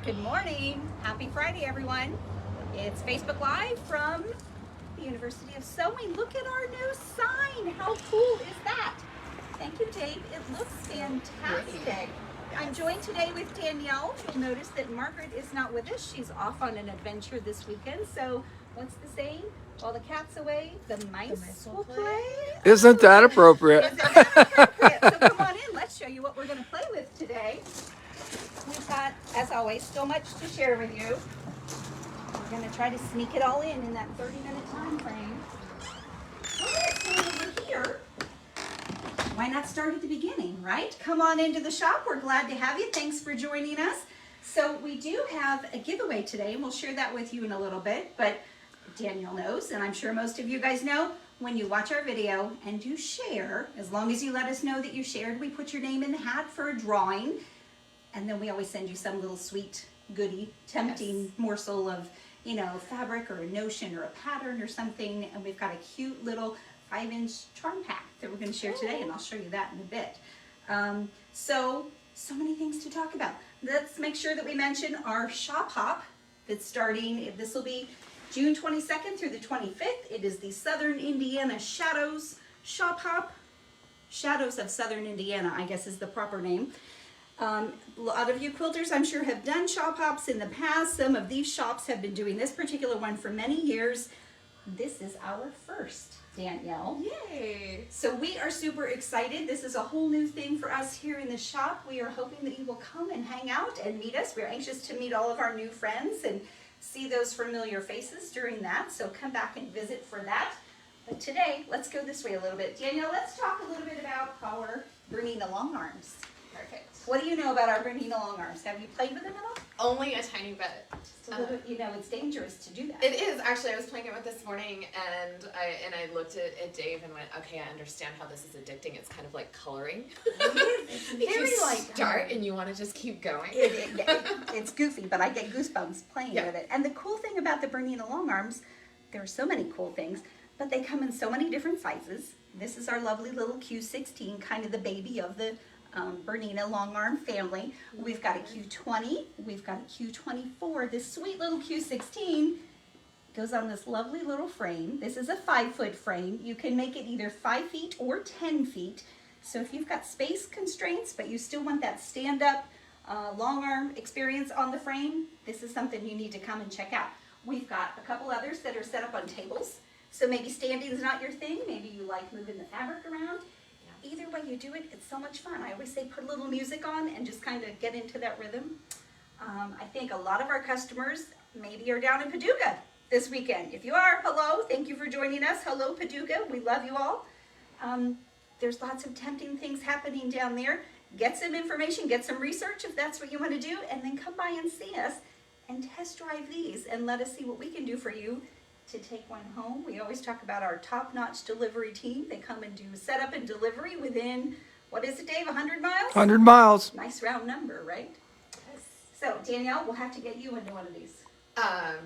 Good morning. Happy Friday, everyone. It's Facebook Live from the University of Sewing. Look at our new sign. How cool is that? Thank you, Dave. It looks fantastic. I'm joined today with Danielle. You'll notice that Margaret is not with us. She's off on an adventure this weekend. So what's the saying? While the cat's away, the mice will play. Isn't that appropriate? Isn't that appropriate? So come on in. Let's show you what we're going to play with today. We've got, as always, so much to share with you. We're going to try to sneak it all in that 30-minute time frame. Over here. Why not start at the beginning, right? Come on into the shop. We're glad to have you. Thanks for joining us. So we do have a giveaway today, and we'll share that with you in a little bit. But Danielle knows, and I'm sure most of you guys know, when you watch our video and you share, as long as you let us know that you shared, we put your name in the hat for a drawing. And then we always send you some little sweet, goody, tempting morsel of, fabric or a notion or a pattern or something. And we've got a cute little 5-inch charm pack that we're going to share today, and I'll show you that in a bit. So many things to talk about. Let's make sure that we mention our shop hop that's starting. This will be June 22nd through the 25th. It is the Southern Indiana Shadows Shop Hop. Shadows of Southern Indiana, I guess, is the proper name. A lot of you quilters, I'm sure, have done shop hops in the past. Some of these shops have been doing this particular one for many years. This is our first, Danielle. Yay! So we are super excited. This is a whole new thing for us here in the shop. We are hoping that you will come and hang out and meet us. We're anxious to meet all of our new friends and see those familiar faces during that. So come back and visit for that. But today, let's go this way a little bit. Danielle, let's talk a little bit about our Bernina long arms. Perfect. What do you know about our Bernina long arms? Have you played with them at all? Only a tiny bit. Just a little, it's dangerous to do that. It is actually. I was playing it with this morning, and I looked at Dave and went, "Okay, I understand how this is addicting. It's kind of like coloring. It's very you like start and you want to just keep going. It's goofy, but I get goosebumps playing with it. And the cool thing about the Bernina long arms, there are so many cool things, but they come in so many different sizes. This is our lovely little Q16, kind of the baby of the Bernina long arm family. We've got a Q20, we've got a Q24. This sweet little Q16 goes on this lovely little frame. This is a 5-foot frame. You can make it either 5 feet or 10 feet. So if you've got space constraints, but you still want that stand-up long arm experience on the frame, this is something you need to come and check out. We've got a couple others that are set up on tables. So maybe standing is not your thing. Maybe you like moving the fabric around. Either way you do it, it's so much fun. I always say put a little music on and just kind of get into that rhythm. I think a lot of our customers maybe are down in Paducah this weekend. If you are, hello, thank you for joining us. Hello, Paducah, we love you all. There's lots of tempting things happening down there. Get some information, get some research if that's what you want to do, and then come by and see us and test drive these and let us see what we can do for you to take one home. We always talk about our top-notch delivery team. They come and do setup and delivery within, what is it, Dave, 100 miles? 100 miles. Nice round number, right? Yes. So, Danielle, we'll have to get you into one of these.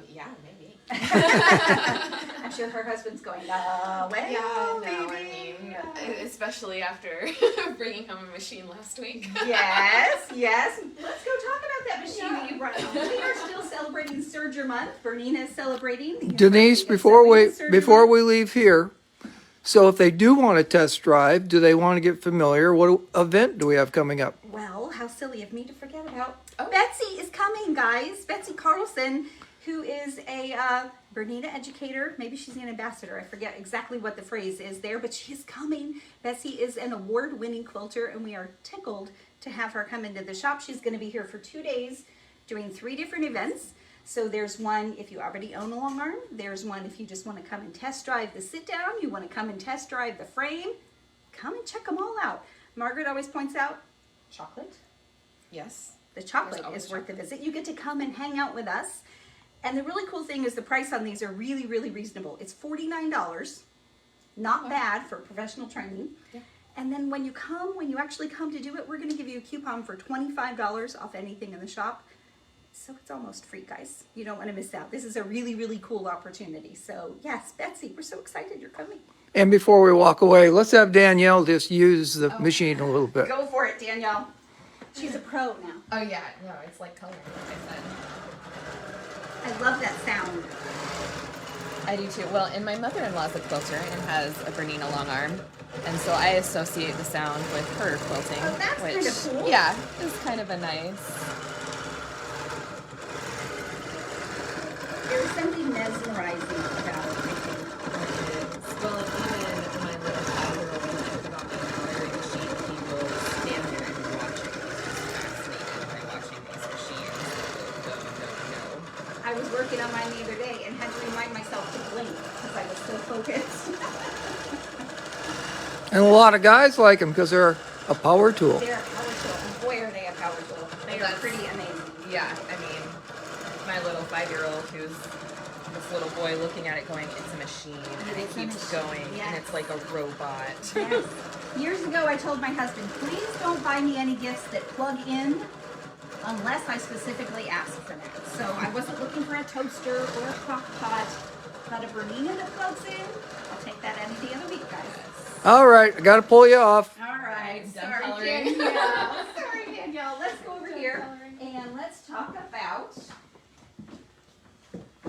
Yeah, maybe. I'm sure her husband's going, well, Yeah, no, maybe. especially after bringing home a machine last week. Yes. Let's go talk about that machine that you brought home. We are still celebrating Serger month. Bernina is celebrating. Denise, before we leave here, so if they do want to test drive, do they want to get familiar? What event do we have coming up? Well, how silly of me to forget about. Betsy is coming, guys. Betsy Carlson, who is a Bernina educator. Maybe she's an ambassador. I forget exactly what the phrase is there, but she's coming. Betsy is an award-winning quilter, and we are tickled to have her come into the shop. She's going to be here for 2 days doing 3 different events. So there's one if you already own a long arm. There's one if you just want to come and test drive the sit down. You want to come and test drive the frame. Come and check them all out. Margaret always points out chocolate. Yes. The chocolate is worth the visit. You get to come and hang out with us. And the really cool thing is the price on these are really, really reasonable. It's $49. Not bad for professional training. Yeah. And then when you actually come to do it, we're going to give you a coupon for $25 off anything in the shop. So it's almost free, guys. You don't want to miss out. This is a really, really cool opportunity. So yes, Betsy, we're so excited you're coming. And before we walk away, let's have Danielle just use the machine a little bit. Go for it, Danielle. She's a pro now. Oh yeah, no, it's like coloring, like I said. I love that sound. I do too. Well, and my mother-in-law's a quilter and has a Bernina long arm, and so I associate the sound with her quilting. Oh, that's which, kind of cool. Yeah, is kind of a nice. There's something mesmerizing about it, I think. Well, even my little 5-year-old, when I put on my embroidery machine, he will stand there and watch it. He's just fascinated by watching these machines go. I was working on mine the other day and had to remind myself to blink because I was so focused. And a lot of guys like them because they're a power tool. They're a power tool, and boy, are they a power tool. They are pretty amazing. Yeah, I mean, my little 5-year-old who's this little boy looking at it going, it's a machine, and it It's a keeps machine, going, yes. and it's like a robot. Yes. Years ago, I told my husband, please don't buy me any gifts that plug in unless I specifically ask for that. So I wasn't looking for a toaster or a crock pot, but a Bernina that plugs in, I'll take that any day of the week, guys. All right, I got to pull you off. All right, Done sorry coloring. Danielle. Sorry Danielle. Let's go over here and let's talk about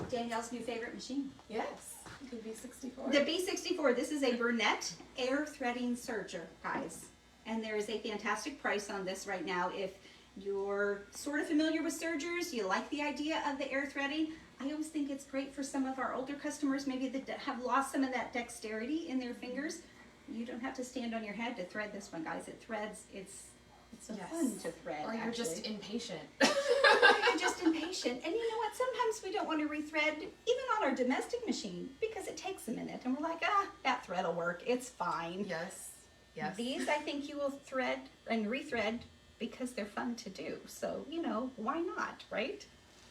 Danielle's new favorite machine. Yes, the B64. The B64. This is a Bernette air threading serger, guys. And there is a fantastic price on this right now. If you're sort of familiar with sergers, you like the idea of the air threading, I always think it's great for some of our older customers, maybe that have lost some of that dexterity in their fingers. You don't have to stand on your head to thread this one, guys. It threads. It's so Yes. fun to thread. Or you're actually. just impatient. You're just impatient. And you know what? Sometimes we don't want to rethread, even on our domestic machine, because it takes a minute. And we're like, that thread will work. It's fine. Yes. Yes. These, I think you will thread and rethread because they're fun to do. So, you know, why not, right?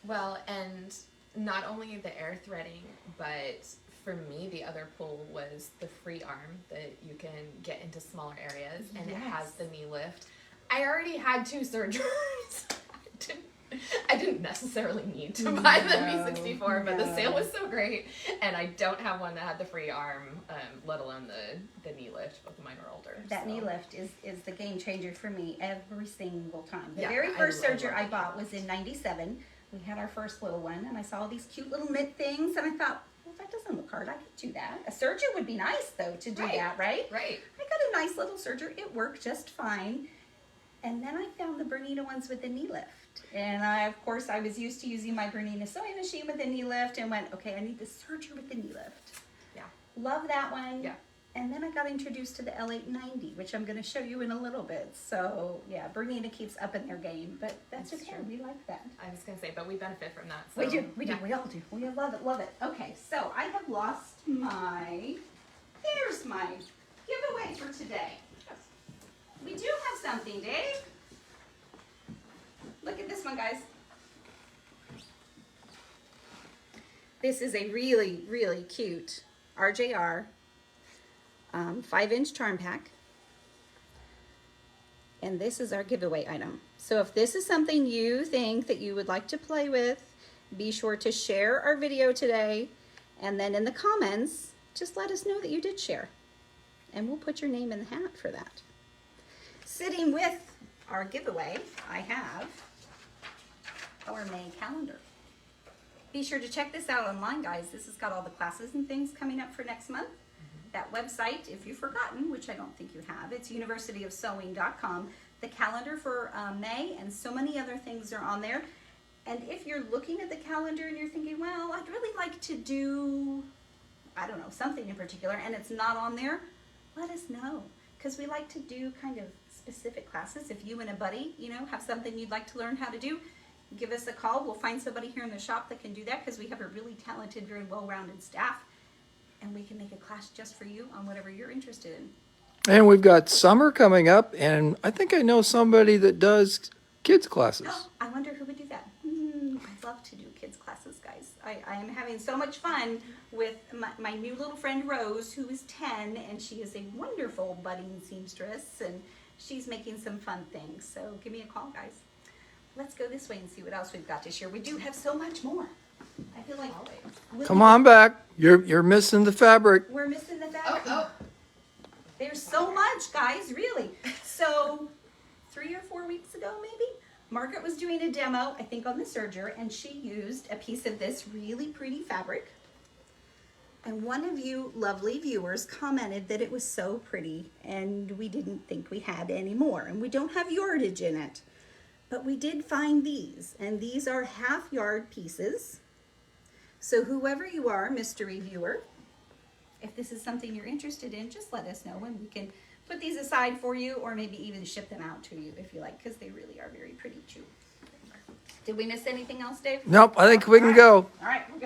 Well, and not only the air threading, but for me, the other pull was the free arm that you can get into smaller areas, and it has the knee lift. I already had 2 sergers. I didn't necessarily need to buy the B64, but the sale was so great, and I don't have one that had the free arm, let alone the knee lift. Both of mine are older. That so. knee lift is the game changer for me every single time. The Yeah, very first I serger love I it. bought was in '97. We had our first little one, and I saw these cute little knit things, and I thought, well, that doesn't look hard. I could do that. A serger would be nice, though, to do Right. that, right? Right. I got a nice little serger. It worked just fine. And then I found the Bernina ones with the knee lift. And of course, I was used to using my Bernina sewing machine with the knee lift and went, okay, I need the serger with the knee lift. Yeah. Love that one. Yeah. And then I got introduced to the L890, which I'm going to show you in a little bit. So, yeah, Bernina keeps up in their game, but that's That's okay. true. We like that. I was gonna say, but we benefit from that. So, We do, yeah. we all do. We love it, love it. Okay, so I have lost here's my giveaway for today. We do have something, Dave. Look at this one, guys. This is a really, really cute RJR 5-inch charm pack. And this is our giveaway item. So if this is something you think that you would like to play with, be sure to share our video today. And then in the comments, just let us know that you did share. And we'll put your name in the hat for that. Sitting with our giveaway, I have our May calendar. Be sure to check this out online, guys. This has got all the classes and things coming up for next month. That website, if you've forgotten, which I don't think you have, it's universityofsewing.com. The calendar for May and so many other things are on there. And if you're looking at the calendar and you're thinking, well, I'd really like to do, I don't know, something in particular, and it's not on there, let us know. Because we like to do kind of specific classes. If you and a buddy, you know, have something you'd like to learn how to do, give us a call. We'll find somebody here in the shop that can do that because we have a really talented, very well-rounded staff. And we can make a class just for you on whatever you're interested in. And we've got summer coming up, and I think I know somebody that does kids classes. Oh, I wonder who would do that. I'd love to do kids classes, guys. I am having so much fun with my new little friend Rose, who is 10, and she is a wonderful budding seamstress, and she's making some fun things. So give me a call, guys. Let's go this way and see what else we've got to share. We do have so much more. I feel like Come on back. You're missing the fabric. we're missing the fabric. Oh, There's so much, guys, really. So 3 or 4 weeks ago maybe. Margaret was doing a demo, I think on the Serger, and she used a piece of this really pretty fabric. And one of you lovely viewers commented that it was so pretty and we didn't think we had any more. And we don't have yardage in it, but we did find these, and these are half yard pieces. So whoever you are, mystery viewer, if this is something you're interested in, just let us know and we can put these aside for you, or maybe even ship them out to you if you like, because they really are very pretty too. Did we miss anything else, Dave? Nope, I think we can go. All right, we're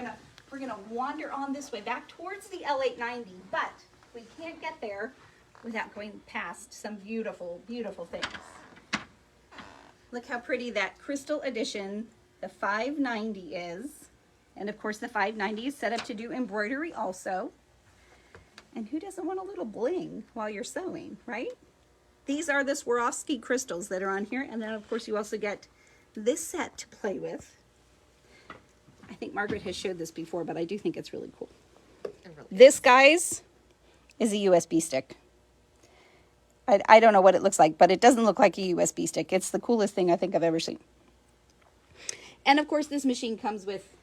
gonna wander on this way back towards the L890, but we can't get there without going past some beautiful, beautiful things. Look how pretty that Crystal Edition, the 590 is. And of course the 590 is set up to do embroidery also. And who doesn't want a little bling while you're sewing, right? These are the Swarovski crystals that are on here. And then of course you also get this set to play with. I think Margaret has showed this before, but I do think it's really cool. This, guys, is a USB stick. I don't know what it looks like, but it doesn't look like a USB stick. It's the coolest thing I think I've ever seen. And of course this machine comes with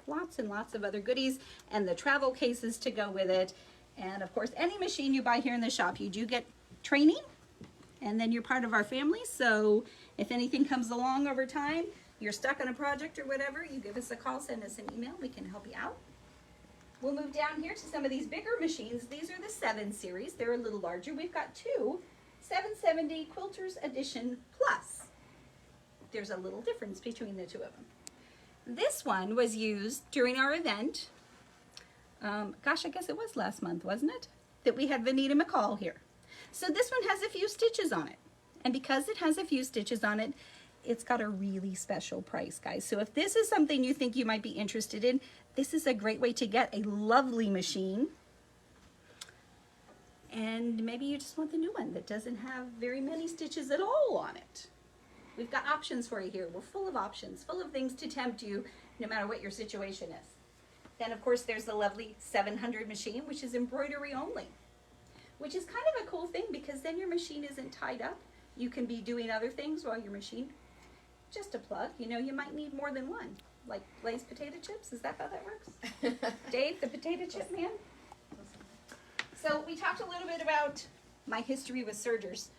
lots and lots of other goodies and the travel cases to go with it. And of course any machine you buy here in the shop, you do get training, and then you're part of our family. So if anything comes along over time, you're stuck on a project or whatever, you give us a call, send us an email, we can help you out. We'll move down here to some of these bigger machines. These are the 7 series. They're a little larger. We've got 2 770 Quilters Edition Plus. There's a little difference between the 2 of them. This one was used during our event. Gosh, I guess it was last month, wasn't it? That we had Vanita McCall here. So this one has a few stitches on it. And because it has a few stitches on it, it's got a really special price, guys. So if this is something you think you might be interested in, this is a great way to get a lovely machine. And maybe you just want the new one that doesn't have very many stitches at all on it. We've got options for you here. We're full of options, full of things to tempt you no matter what your situation is. Then of course there's the lovely 700 machine, which is embroidery only, which is kind of a cool thing because then your machine isn't tied up. You can be doing other things while your machine, just a plug, you know, you might need more than one, like Lay's potato chips. Is that how that works? Dave, the potato chip man? So we talked a little bit about my history with sergers.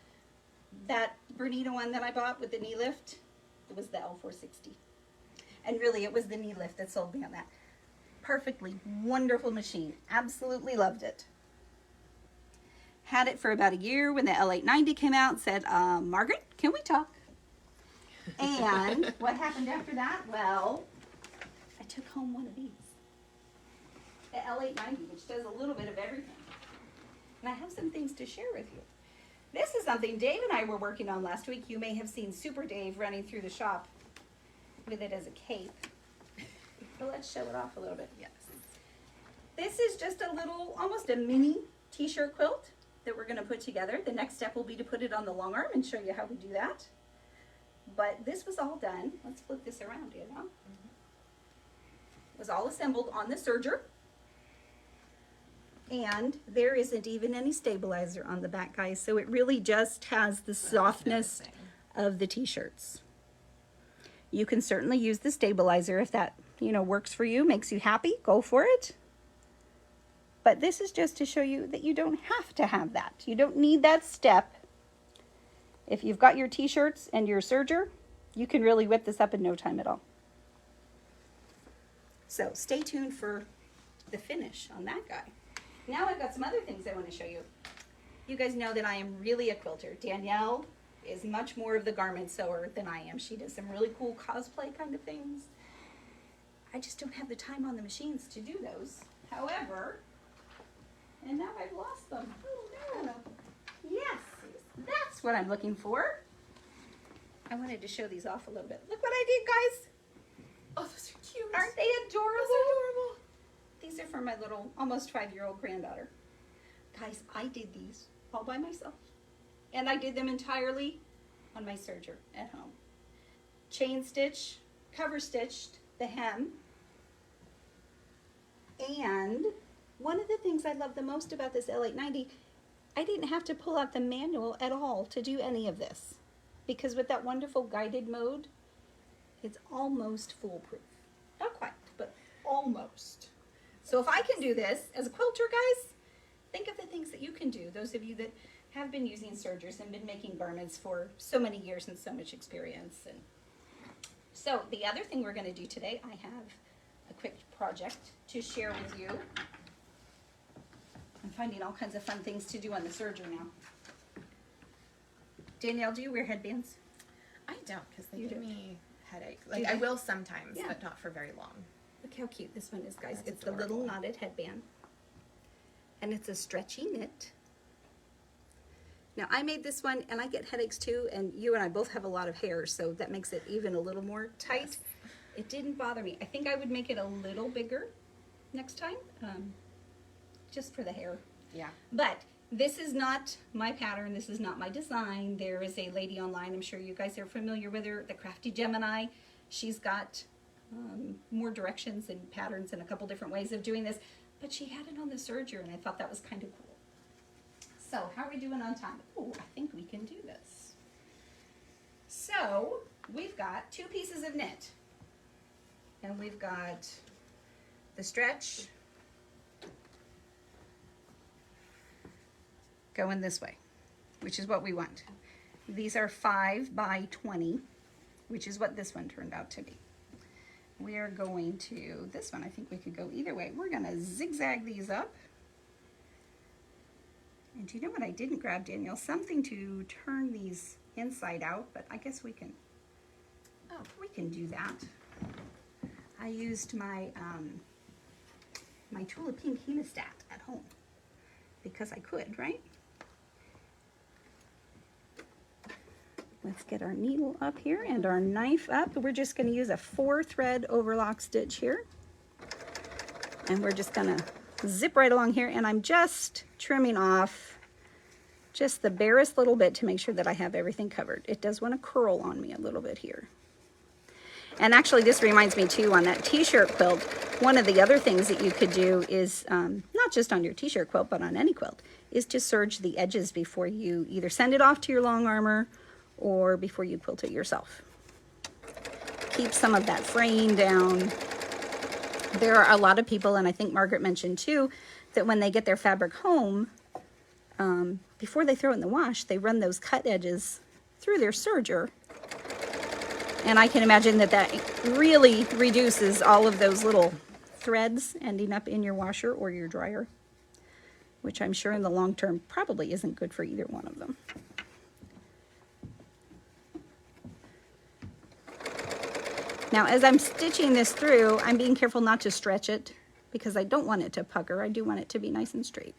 That Bernina one that I bought with the knee lift, it was the L460. And really it was the knee lift that sold me on that. Perfectly wonderful machine. Absolutely loved it. Had it for about a year when the L890 came out. Said, Margaret, can we talk? And what happened after that? Well, I took home one of these. The L890, which does a little bit of everything. And I have some things to share with you. This is something Dave and I were working on last week. You may have seen Super Dave running through the shop with it as a cape. But let's show it off a little bit. Yes. This is just a little, almost a mini t-shirt quilt that we're going to put together. The next step will be to put it on the long arm and show you how we do that. But this was all done. Let's flip this around, you know. It was all assembled on the serger. And there isn't even any stabilizer on the back, guys. So it really just has the softness of the t-shirts. You can certainly use the stabilizer if that, you know, works for you, makes you happy, go for it. But this is just to show you that you don't have to have that. You don't need that step. If you've got your t-shirts and your serger, you can really whip this up in no time at all. So stay tuned for the finish on that guy. Now I've got some other things I want to show you. You guys know that I am really a quilter. Danielle is much more of the garment sewer than I am. She does some really cool cosplay kind of things. I just don't have the time on the machines to do those. However, and now I've lost them. Oh no. Yes, that's what I'm looking for. I wanted to show these off a little bit. Look what I did, guys. Oh, those are cute. Aren't they adorable? Those are adorable. These are for my little, almost 5-year-old granddaughter. Guys, I did these all by myself. And I did them entirely on my serger at home. Chain stitch, cover stitched the hem. And one of the things I love the most about this L890, I didn't have to pull out the manual at all to do any of this. because with that wonderful guided mode, it's almost foolproof. Not quite, but almost. So if I can do this as a quilter, guys, think of the things that you can do. Those of you that have been using sergers and been making garments for so many years and so much experience. And so the other thing we're going to do today, I have a quick project to share with you. I'm finding all kinds of fun things to do on the serger now. Danielle, do you wear headbands? I don't, because they You give don't. me headaches. Like, I will sometimes, Yeah. but not for very long. Look how cute this one is, guys. That's It's the little adorable. knotted headband. And it's a stretchy knit. Now, I made this one, and I get headaches too, and you and I both have a lot of hair, so that makes it even a little more tight. It didn't bother me. I think I would make it a little bigger next time, just for the hair. Yeah. But this is not my pattern. This is not my design. There is a lady online, I'm sure you guys are familiar with her, the Crafty Gemini. She's got more directions and patterns and a couple different ways of doing this, but she had it on the serger, and I thought that was kind of cool. So how are we doing on time? Oh, I think we can do this. So we've got 2 pieces of knit, and we've got the stretch going this way, which is what we want. These are 5 by 20, which is what this one turned out to be. We are going to, this one I think we could go either way. We're gonna zigzag these up. And do you know what I didn't grab, Danielle? Something to turn these inside out, but I guess we can do that. I used my my Tula Pink hemostat at home because I could, right? Let's get our needle up here and our knife up. We're just going to use a 4-thread overlock stitch here. And we're just going to zip right along here, and I'm just trimming off just the barest little bit to make sure that I have everything covered. It does want to curl on me a little bit here. And actually this reminds me too, on that t-shirt quilt, one of the other things that you could do is, not just on your t-shirt quilt, but on any quilt, is to serge the edges before you either send it off to your long armor or before you quilt it yourself. Keep some of that fraying down. There are a lot of people, and I think Margaret mentioned too, that when they get their fabric home, before they throw it in the wash, they run those cut edges through their serger. And I can imagine that that really reduces all of those little threads ending up in your washer or your dryer, which I'm sure in the long term probably isn't good for either one of them. Now, as I'm stitching this through, I'm being careful not to stretch it because I don't want it to pucker. I do want it to be nice and straight.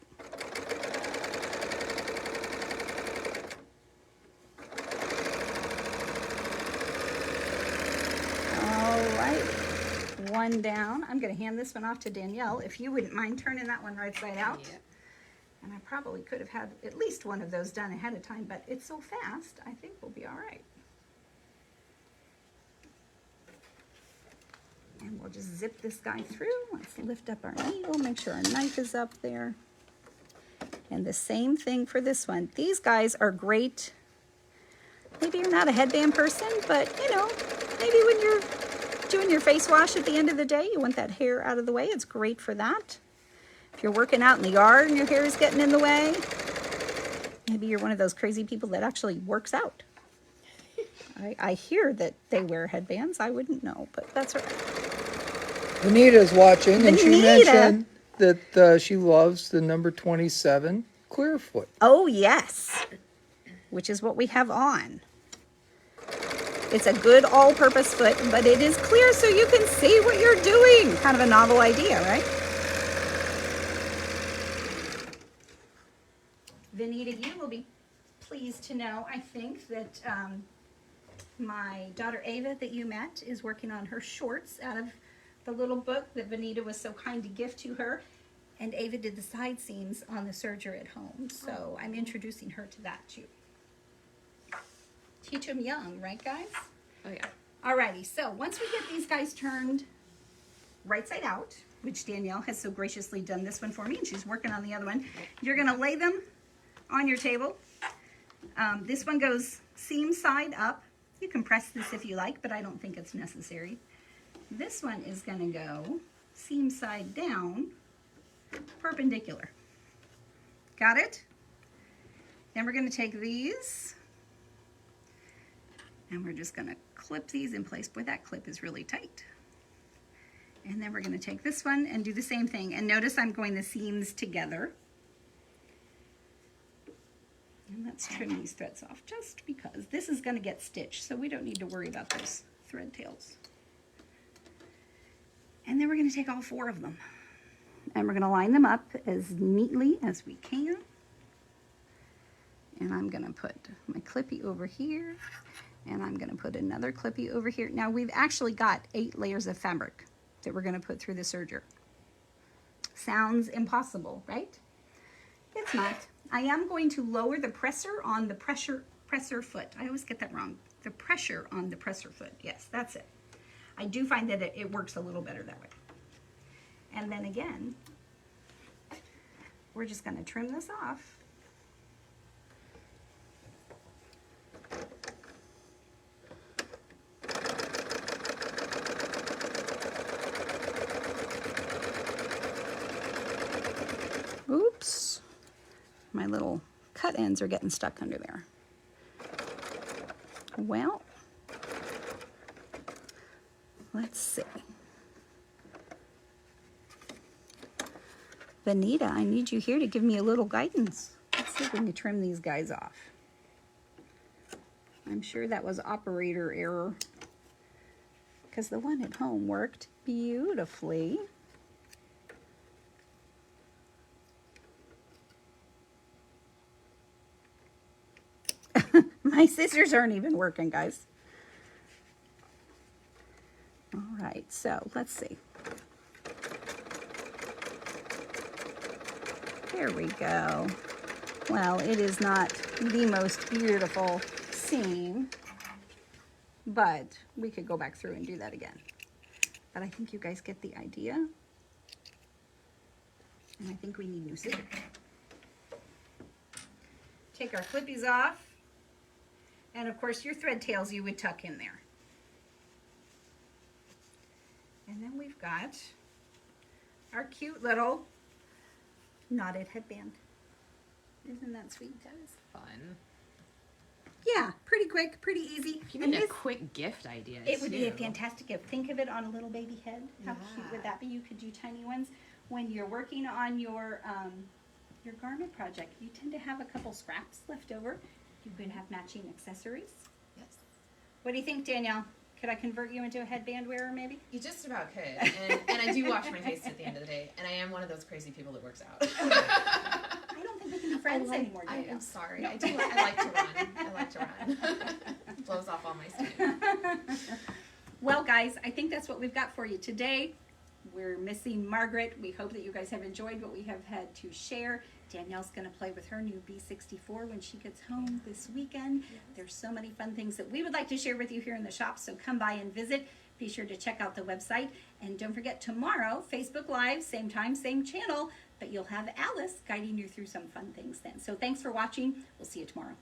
All right, one down. I'm going to hand this one off to Danielle. If you wouldn't mind turning that one right side out. Yeah. And I probably could have had at least one of those done ahead of time, but it's so fast, I think we'll be all right. And we'll just zip this guy through. Let's lift up our needle, make sure our knife is up there. And the same thing for this one. These guys are great. Maybe you're not a headband person, but you know, maybe when you're doing your face wash at the end of the day, you want that hair out of the way. It's great for that. If you're working out in the yard and your hair is getting in the way, maybe you're one of those crazy people that actually works out. I hear that they wear headbands. I wouldn't know, but that's all right. Anita's watching, and she Anita. mentioned that she loves the number 27 Clearfoot. Oh, yes, which is what we have on. It's a good all-purpose foot, but it is clear so you can see what you're doing. Kind of a novel idea, right? Bernina, you will be pleased to know, I think, that my daughter Ava that you met is working on her shorts out of the little book that Bernina was so kind to gift to her. And Ava did the side seams on the serger at home. So I'm introducing her to that too. Teach them young, right guys? Oh yeah. Alrighty, so once we get these guys turned right side out, which Danielle has so graciously done this one for me, and she's working on the other one, you're gonna lay them on your table. This one goes seam side up. You can press this if you like, but I don't think it's necessary. This one is going to go seam side down, perpendicular. Got it? Then we're going to take these and we're just going to clip these in place. Boy, that clip is really tight. And then we're going to take this one and do the same thing. And notice I'm going the seams together. And let's trim these threads off just because this is going to get stitched, so we don't need to worry about those thread tails. And then we're going to take all 4 of them and we're going to line them up as neatly as we can. And I'm going to put my clippy over here and I'm going to put another clippy over here. Now we've actually got 8 layers of fabric that we're going to put through the serger. Sounds impossible, right? It's not. I am going to lower the pressure on the presser foot. I always get that wrong. The pressure on the presser foot. Yes, that's it. I do find that it works a little better that way. And then again, we're just going to trim this off. Oops. My little cut ends are getting stuck under there. Well, let's see. Bernina, I need you here to give me a little guidance. Let's see if we can trim these guys off. I'm sure that was operator error because the one at home worked beautifully. My scissors aren't even working, guys. All right, so let's see. There we go. Well, it is not the most beautiful seam, but we could go back through and do that again. But I think you guys get the idea. And I think we need new scissors. Take our clippies off. And of course your thread tails you would tuck in there. And then we've got our cute little knotted headband. Isn't that sweet? That is fun. Yeah, pretty quick, pretty easy. If you need a quick gift idea, it would be a fantastic gift. Think of it on a little baby head. How cute would that be? You could do tiny ones. When you're working on your garment project, you tend to have a couple scraps left over. You could have matching accessories. Yes. What do you think, Danielle? Could I convert you into a headband wearer, maybe? You just about could. And I do wash my face at the end of the day. And I am one of those crazy people that works out. I don't think we can be friends anymore, Danielle. I'm sorry. No. I like to run. I like to run. Blows off all my steam. Well, guys, I think that's what we've got for you today. We're missing Margaret. We hope that you guys have enjoyed what we have had to share. Danielle's going to play with her new B64 when she gets home this weekend. Yes. There's so many fun things that we would like to share with you here in the shop, so come by and visit. Be sure to check out the website. And don't forget, tomorrow, Facebook Live, same time, same channel, but you'll have Alice guiding you through some fun things then. So thanks for watching. We'll see you tomorrow.